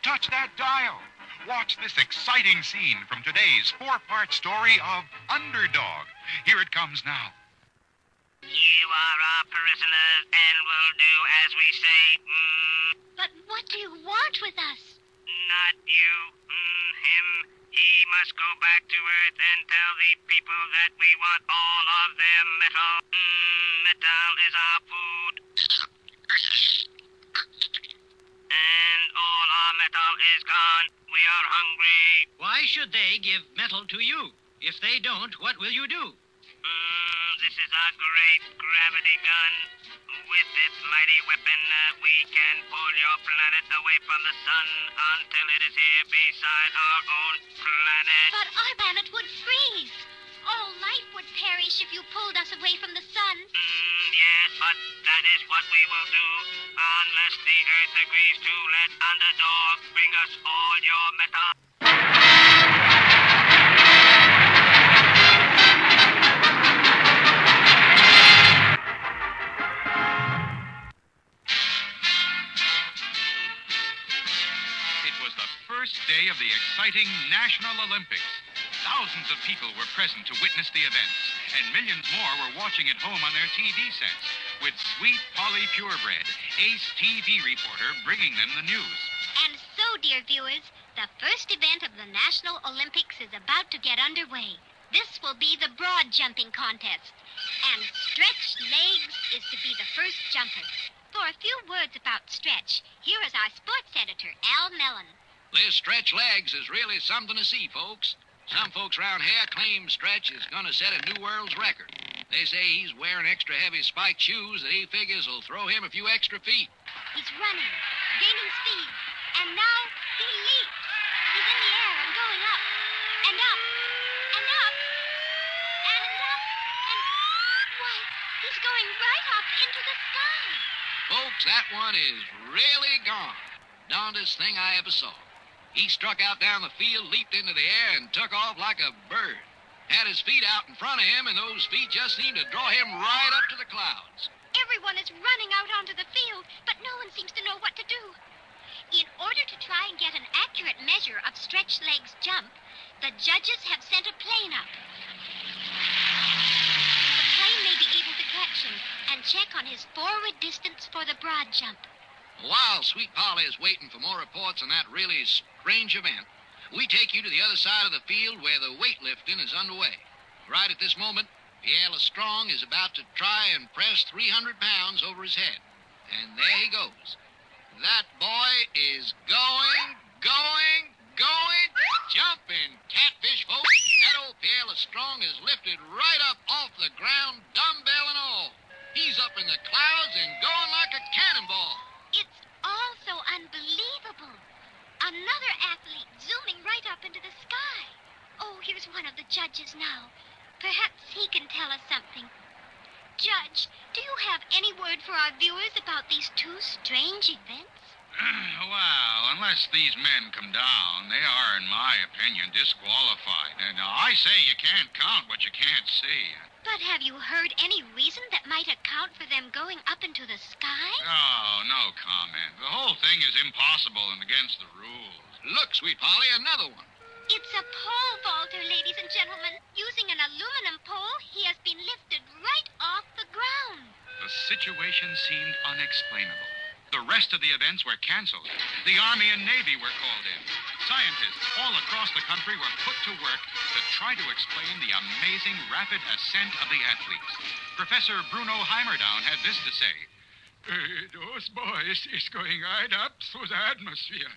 touch that dial. Watch this exciting scene from today's four-part story of Underdog. Here it comes now. You are our prisoners and will do as we say. But what do you want with us? Not you, him. He must go back to Earth and tell the people that we want all of their metal. Metal is our food. And all our metal is gone. We are hungry. Why should they give metal to you? If they don't, what will you do? This is a great gravity gun. With this mighty weapon, we can pull your planet away from the sun until it is here beside our own planet. But our planet would freeze. All life would perish if you pulled us away from the sun. Yes, but that is what we will do. Unless the Earth agrees to let Underdog bring us all your metal. Day of the exciting National Olympics. Thousands of people were present to witness the events, and millions more were watching at home on their TV sets, with Sweet Polly Purebred, ace TV reporter, bringing them the news. And so, dear viewers, the first event of the National Olympics is about to get underway. This will be the broad jumping contest, and Stretch Legs is to be the first jumper. For a few words about Stretch, here is our sports editor, Al Mellon. This Stretch Legs is really something to see, folks. Some folks around here claim Stretch is going to set a new world's record. They say he's wearing extra heavy spiked shoes that he figures will throw him a few extra feet. He's running, gaining speed, and now he leaped. He's in the air and going up, and up, and up, and up, and why, he's going right up into the sky. Folks, that one is really gone. Darndest thing I ever saw. He struck out down the field, leaped into the air, and took off like a bird. Had his feet out in front of him, and those feet just seemed to draw him right up to the clouds. Everyone is running out onto the field, but no one seems to know what to do. In order to try and get an accurate measure of Stretch Legs' jump, the judges have sent a plane up. The plane may be able to catch him and check on his forward distance for the broad jump. While Sweet Polly is waiting for more reports on that really strange event, we take you to the other side of the field where the weightlifting is underway. Right at this moment, Pierre Lestrong is about to try and press 300 pounds over his head. And there he goes. That boy is going, jumping. Catfish, folks. That old Pierre Lestrong is lifted right up off the ground, dumbbell and all. He's up in the clouds and going like a cannonball. It's all so unbelievable. Another athlete zooming right up into the sky. Oh, here's one of the judges now. Perhaps he can tell us something. Judge, do you have any word for our viewers about these two strange events? Well, unless these men come down, they are, in my opinion, disqualified. And I say you can't count what you can't see. But have you heard any reason that might account for them going up into the sky? Oh, no comment. The whole thing is impossible and against the rules. Look, Sweet Polly, another one. It's a pole vaulter, ladies and gentlemen. Using an aluminum pole, he has been lifted right off the ground. The situation seemed unexplainable. The rest of the events were canceled. The Army and Navy were called in. Scientists all across the country were put to work to try to explain the amazing rapid ascent of the athletes. Professor Bruno Heimerdown had this to say. Those boys is going right up through the atmosphere.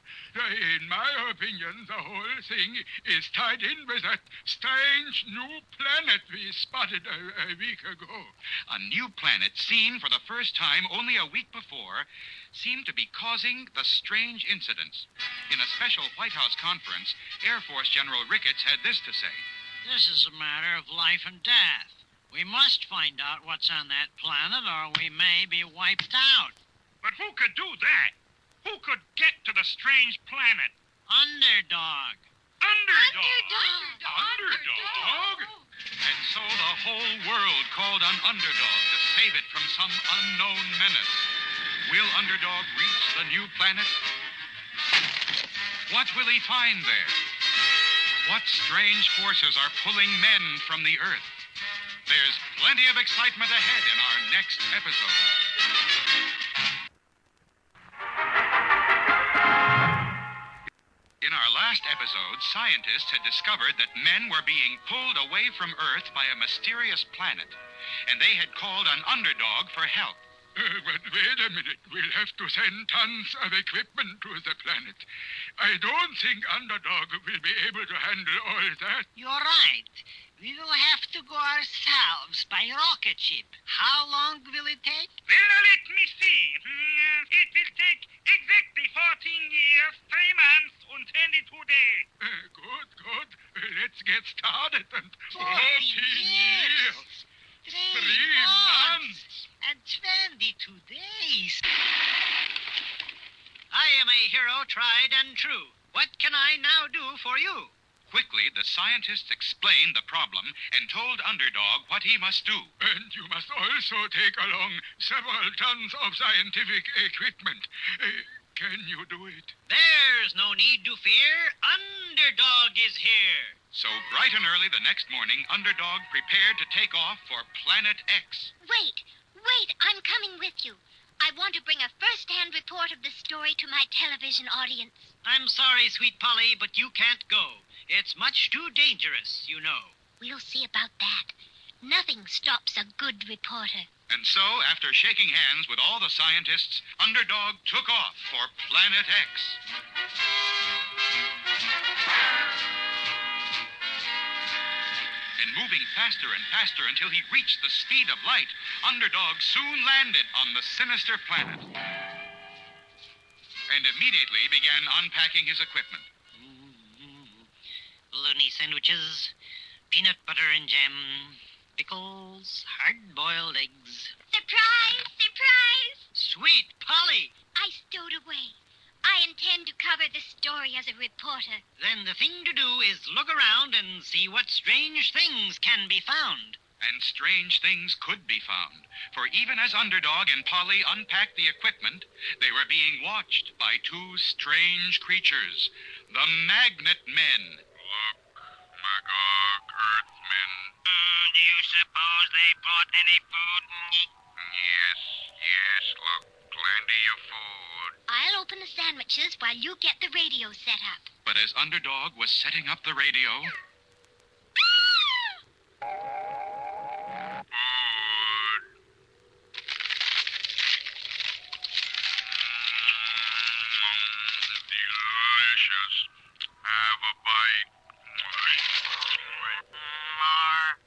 In my opinion, the whole thing is tied in with that strange new planet we spotted a week ago. A new planet seen for the first time only a week before seemed to be causing the strange incidents. In a special White House conference, Air Force General Ricketts had this to say. This is a matter of life and death. We must find out what's on that planet, or we may be wiped out. But who could do that? Who could get to the strange planet? Underdog. Underdog? And so the whole world called on Underdog to save it from some unknown menace. Will Underdog reach the new planet? What will he find there? What strange forces are pulling men from the Earth? There's plenty of excitement ahead in our next episode. In our last episode, scientists had discovered that men were being pulled away from Earth by a mysterious planet, and they had called on Underdog for help. But wait a minute. We'll have to send tons of equipment to the planet. I don't think Underdog will be able to handle all that. You're right. We will have to go ourselves by rocket ship. How long will it take? Well, now let me see. It will take exactly 14 years, 3 months, and 22 days. Good. Let's get started. And 14 years. 3 months. And 22 days. I am a hero tried and true. What can I now do for you? Quickly, the scientists explained the problem and told Underdog what he must do. And you must also take along several tons of scientific equipment. Can you do it? There's no need to fear. Underdog is here. So bright and early the next morning, Underdog prepared to take off for Planet X. Wait, I'm coming with you. I want to bring a first-hand report of the story to my television audience. I'm sorry, sweet Polly, but you can't go. It's much too dangerous, you know. We'll see about that. Nothing stops a good reporter. And so, after shaking hands with all the scientists, Underdog took off for Planet X. And moving faster and faster until he reached the speed of light, Underdog soon landed on the sinister planet. And immediately began unpacking his equipment. Bologna sandwiches, peanut butter and jam, pickles, hard-boiled eggs. Surprise! Sweet Polly! I stowed away. I intend to cover the story as a reporter. Then the thing to do is look around and see what strange things can be found. And strange things could be found, for even as Underdog and Polly unpacked the equipment, they were being watched by two strange creatures, the Magnet Men. Magog Earthmen. Do you suppose they brought any food? Yes, look, plenty of food. I'll open the sandwiches while you get the radio set up. But as Underdog was setting up the radio, Delicious. Have a bite. More.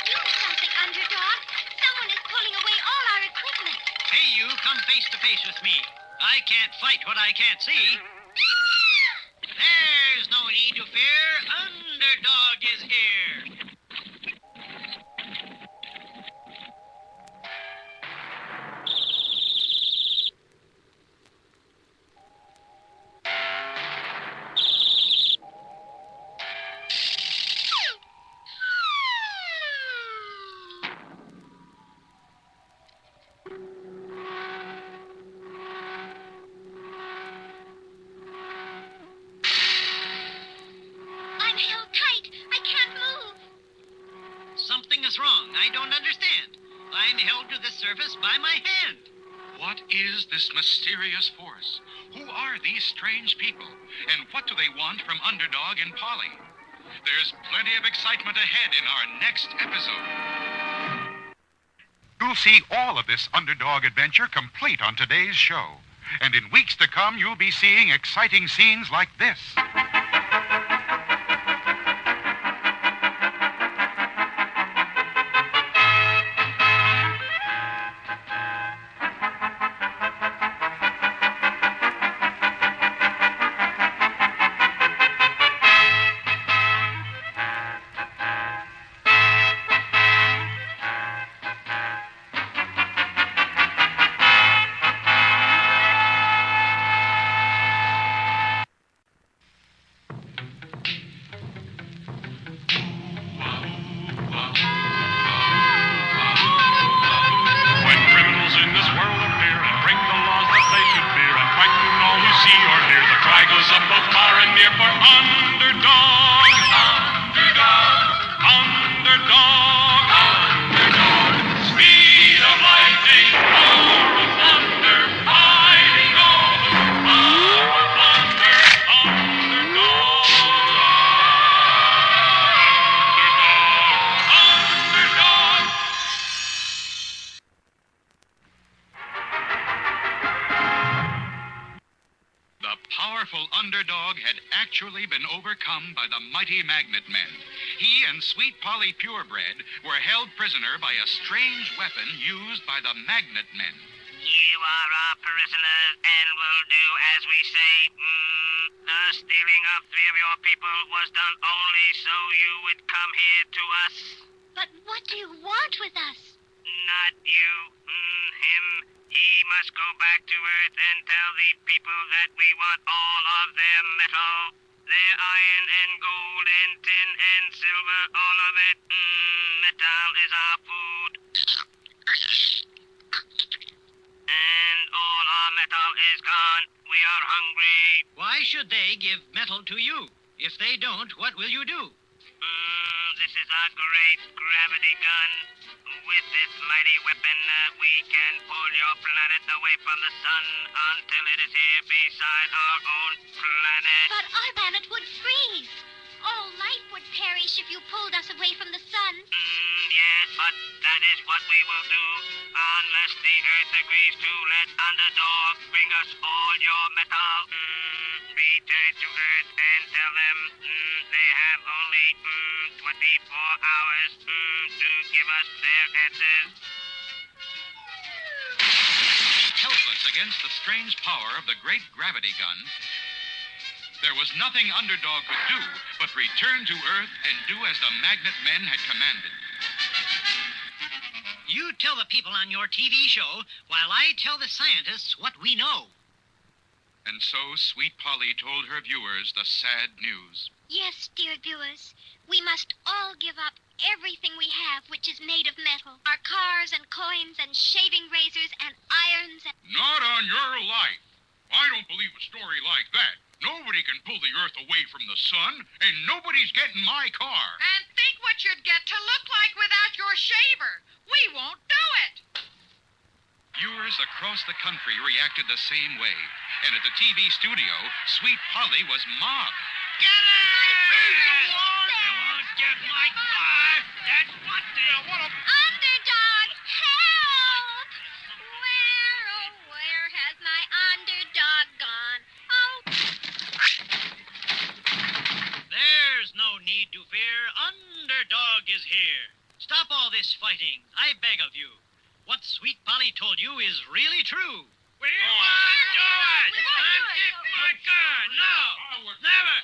Do something, Underdog. Someone is pulling away all our equipment. Hey, you, come face to face with me. I can't fight what I can't see. There's no need to fear. Underdog is here. I'm held tight. I can't move. Something is wrong. I don't understand. I'm held to the surface by my hand. what is this mysterious force? Who are these strange people? And what do they want from Underdog and Polly? There's plenty of excitement ahead in our next episode. You'll see all of this Underdog adventure complete on today's show. And in weeks to come, you'll be seeing exciting scenes like this. actually been overcome by the mighty Magnet Men. He and Sweet Polly Purebred were held prisoner by a strange weapon used by the Magnet Men. You are our prisoners and will do as we say. The stealing of 3 of your people was done only so you would come here to us. But what do you want with us? Not you, him. He must go back to Earth and tell the people that we want all of their metal. Their iron and gold and tin and silver, all of it. Metal is our food. And all our metal is gone. We are hungry. Why should they give metal to you? If they don't, what will you do? This is our great gravity gun. With this mighty weapon, we can pull your planet away from the sun until it is here beside our own planet. But our planet would freeze. All life would perish if you pulled us away from the sun. Yes, but that is what we will do. Unless the Earth agrees to let Underdog bring us all your metal. Return to Earth and tell them they have only 24 hours to give us their answers. Helpless against the strange power of the great gravity gun, there was nothing Underdog could do but return to Earth and do as the Magnet Men had commanded. You tell the people on your TV show while I tell the scientists what we know. And so Sweet Polly told her viewers the sad news. Yes, dear viewers, we must all give up everything we have which is made of metal. Our cars and coins and shaving razors and irons and... Not on your life. I don't believe a story like that. Nobody can pull the Earth away from the sun, and nobody's getting my car. And think what you'd get to look like without your shaver. We won't do it. Viewers across the country reacted the same way. And at the TV studio, Sweet Polly was mobbed. Get it! You won't get my car. That's what they... Underdog, help! Where has my underdog gone? Oh, There's no need to fear. Underdog is here. Stop all this fighting, I beg of you. What Sweet Polly told you is really true. We won't do it! I'm getting my car! No! Never!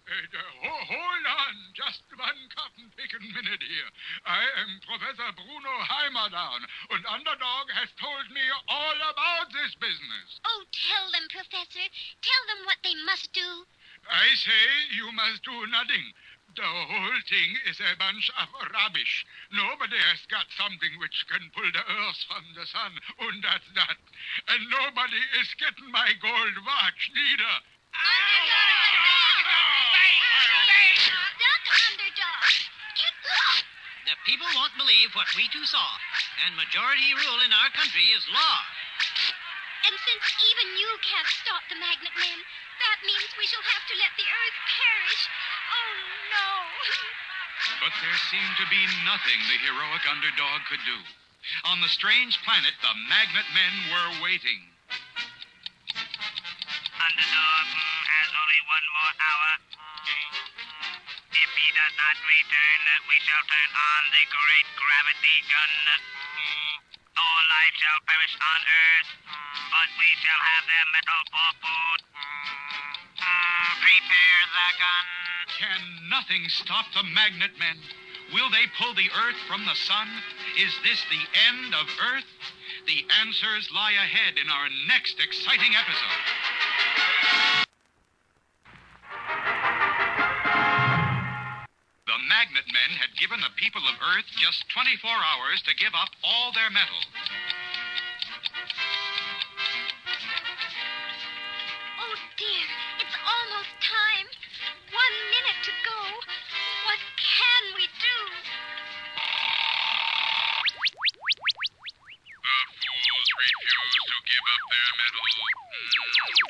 Hold on, just one cotton-picking minute here. I am Professor Bruno Heimerdown, and Underdog has told me all about this business. oh, tell them, Professor. Tell them what they must do. I say you must do nothing. The whole thing is a bunch of rubbish. Nobody has got something which can pull the Earth from the sun, and that's that. And nobody is getting my gold watch, neither. Duck, Underdog. Get lost. The people won't believe what we two saw, and majority rule in our country is law. And since even you can't stop the Magnet Men, that means we shall have to let the Earth perish. Oh, no. But there seemed to be nothing the heroic Underdog could do. On the strange planet, the Magnet Men were waiting. Underdog has only 1 more hour. If he does not return, we shall turn on the great gravity gun. All life shall perish on Earth, but we shall have their metal for food. Prepare the gun. Can nothing stop the Magnet Men? Will they pull the Earth from the sun? Is this the end of Earth? The answers lie ahead in our next exciting episode. The Magnet Men had given the people of Earth just 24 hours to give up all their metal. Oh, dear. It's almost time. 1 minute to go. What can we do? The fools refuse to give up their metal.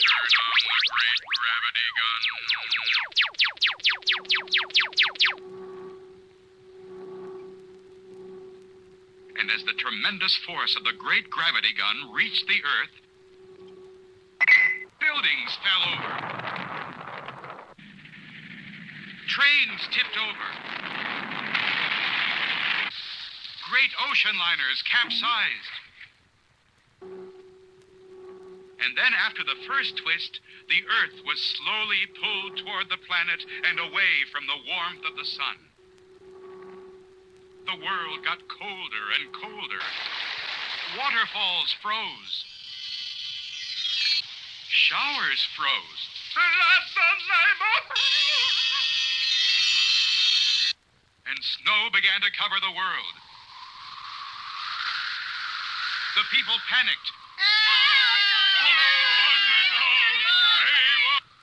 Turn on the great gravity gun. And as the tremendous force of the great gravity gun reached the Earth, buildings fell over. Trains tipped over. Great ocean liners capsized. And then after the first twist, the Earth was slowly pulled toward the planet and away from the warmth of the sun. The world got colder and colder. Waterfalls froze. Showers froze. And snow began to cover the world. The people panicked.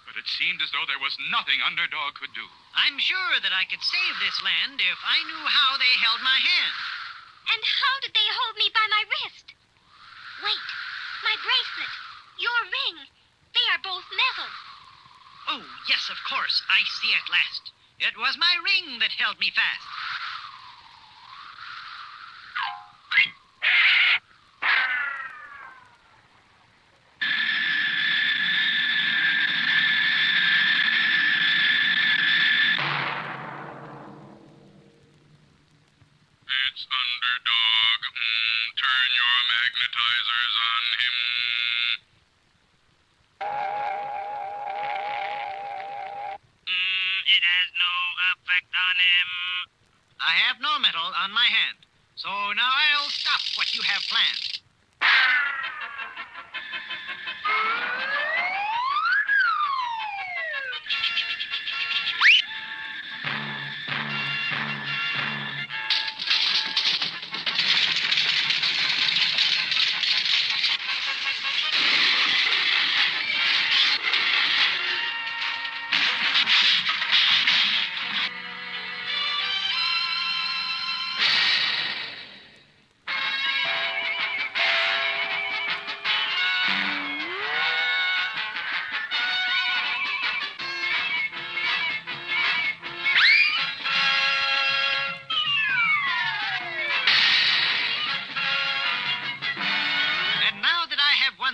But it seemed as though there was nothing Underdog could do. I'm sure that I could save this land if I knew how they held my hand. And how did they hold me by my wrist? Wait, my bracelet, your ring, they are both metal. Oh, yes, of course. I see at last. It was my ring that held me fast. It's Underdog. Turn your magnetizers on him. It has no effect on him. I have no metal on my hand. So now I'll stop what you have planned.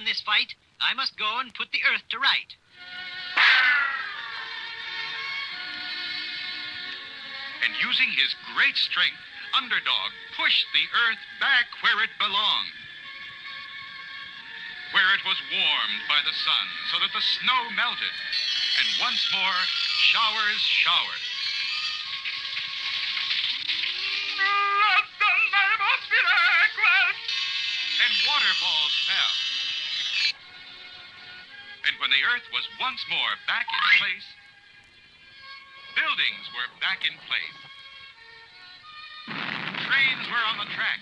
This fight, I must go and put the Earth to right. And using his great strength, Underdog pushed the Earth back where it belonged. Where it was warmed by the sun so that the snow melted. And once more, showers showered. And waterfalls fell. And when the Earth was once more back in place, buildings were back in place. Trains were on the track.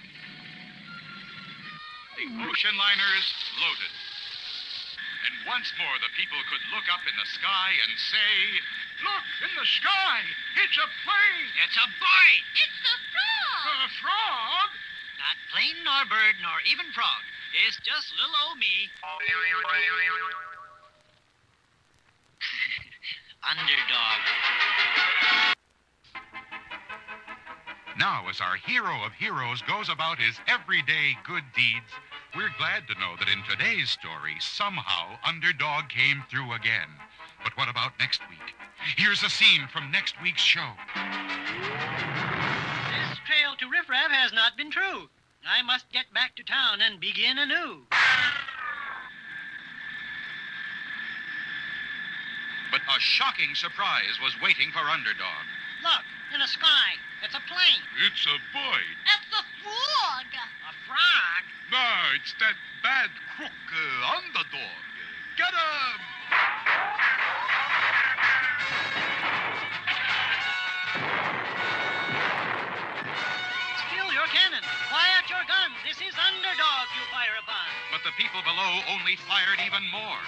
The ocean liners loaded. And once more the people could look up in the sky and say, "Look, in the sky! It's a plane! It's a boy! It's a frog! A frog? Not plane nor bird nor even frog. It's just little old me. Underdog. Now, as our hero of heroes goes about his everyday good deeds, we're glad to know that in today's story, somehow Underdog came through again. But what about next week? Here's a scene from next week's show. This trail to Riff Raff has not been true. I must get back to town and begin anew. But a shocking surprise was waiting for Underdog. Look, in the sky. It's a plane. It's a boy. It's a frog! A frog? No, it's that bad crook, Underdog. Get him! Still your cannon. Quiet your guns. This is Underdog you fire upon. But the people below only fired even more.